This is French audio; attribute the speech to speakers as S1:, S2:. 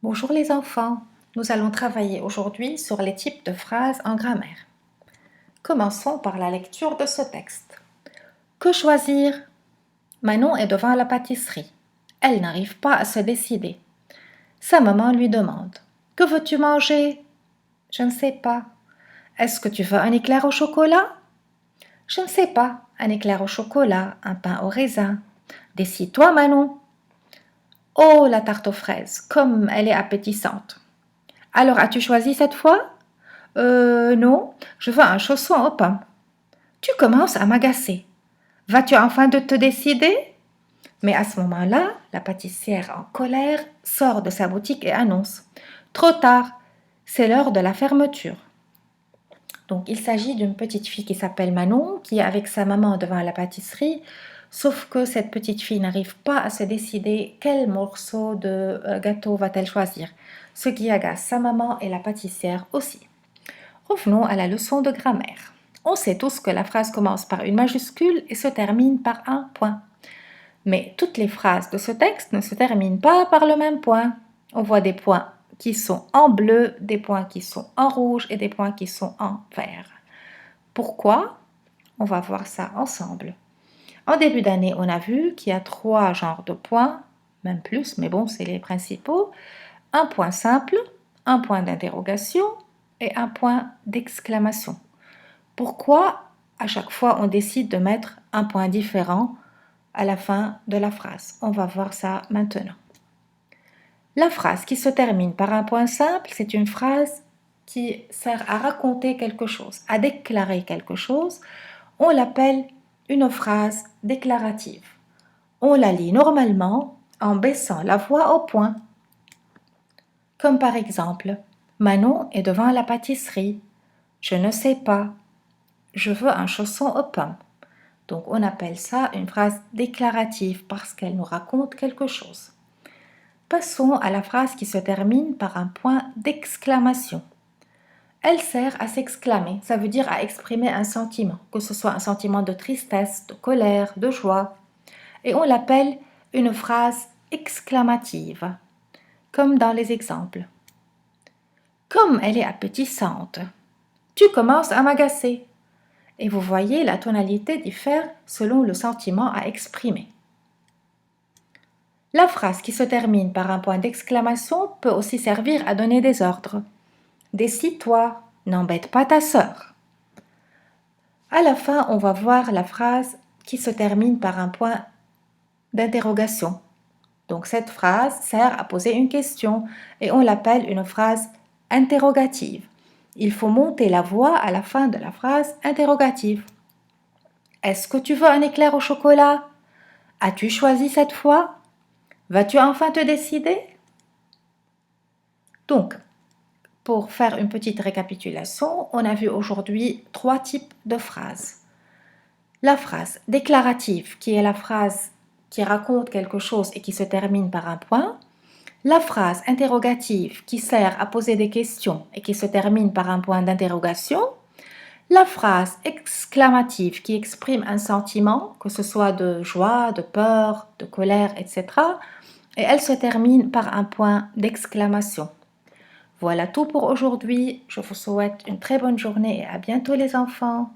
S1: Bonjour les enfants, nous allons travailler aujourd'hui sur les types de phrases en grammaire. Commençons par la lecture de ce texte. Que choisir? Manon est devant la pâtisserie. Elle n'arrive pas à se décider. Sa maman lui demande: Que veux-tu manger? Je ne sais pas. Est-ce que tu veux un éclair au chocolat? Je ne sais pas. Un éclair au chocolat, un pain au raisin. Décide-toi, Manon. Oh, la tarte aux fraises, comme elle est appétissante. Alors, as-tu choisi cette fois? Non, je veux un chausson aux pommes. Tu commences à m'agacer. Vas-tu enfin de te décider? Mais à ce moment-là, la pâtissière en colère sort de sa boutique et annonce: Trop tard, c'est l'heure de la fermeture. Donc il s'agit d'une petite fille qui s'appelle Manon, qui est avec sa maman devant la pâtisserie, sauf que cette petite fille n'arrive pas à se décider quel morceau de gâteau va-t-elle choisir, ce qui agace sa maman et la pâtissière aussi. Revenons à la leçon de grammaire. On sait tous que la phrase commence par une majuscule et se termine par un point. Mais toutes les phrases de ce texte ne se terminent pas par le même point. On voit des points qui sont en bleu, des points qui sont en rouge et des points qui sont en vert. Pourquoi? On va voir ça ensemble. En début d'année, on a vu qu'il y a 3 genres de points, même plus, mais bon, c'est les principaux. Un point simple, un point d'interrogation et un point d'exclamation. Pourquoi à chaque fois on décide de mettre un point différent à la fin de la phrase? On va voir ça maintenant. La phrase qui se termine par un point simple, c'est une phrase qui sert à raconter quelque chose, à déclarer quelque chose. On l'appelle une phrase déclarative. On la lit normalement en baissant la voix au point. Comme par exemple, Manon est devant la pâtisserie. Je ne sais pas. Je veux un chausson aux pommes. Donc on appelle ça une phrase déclarative parce qu'elle nous raconte quelque chose. Passons à la phrase qui se termine par un point d'exclamation. Elle sert à s'exclamer, ça veut dire à exprimer un sentiment, que ce soit un sentiment de tristesse, de colère, de joie. Et on l'appelle une phrase exclamative, comme dans les exemples. Comme elle est appétissante, tu commences à m'agacer. Et vous voyez, la tonalité diffère selon le sentiment à exprimer. La phrase qui se termine par un point d'exclamation peut aussi servir à donner des ordres. Décide-toi, n'embête pas ta sœur. À la fin, on va voir la phrase qui se termine par un point d'interrogation. Donc cette phrase sert à poser une question et on l'appelle une phrase interrogative. Il faut monter la voix à la fin de la phrase interrogative. Est-ce que tu veux un éclair au chocolat? As-tu choisi cette fois? Vas-tu enfin te décider? Donc, pour faire une petite récapitulation, on a vu aujourd'hui 3 types de phrases. La phrase déclarative, qui est la phrase qui raconte quelque chose et qui se termine par un point. La phrase interrogative, qui sert à poser des questions et qui se termine par un point d'interrogation. La phrase exclamative, qui exprime un sentiment, que ce soit de joie, de peur, de colère, etc. Et elle se termine par un point d'exclamation. Voilà tout pour aujourd'hui. Je vous souhaite une très bonne journée et à bientôt les enfants.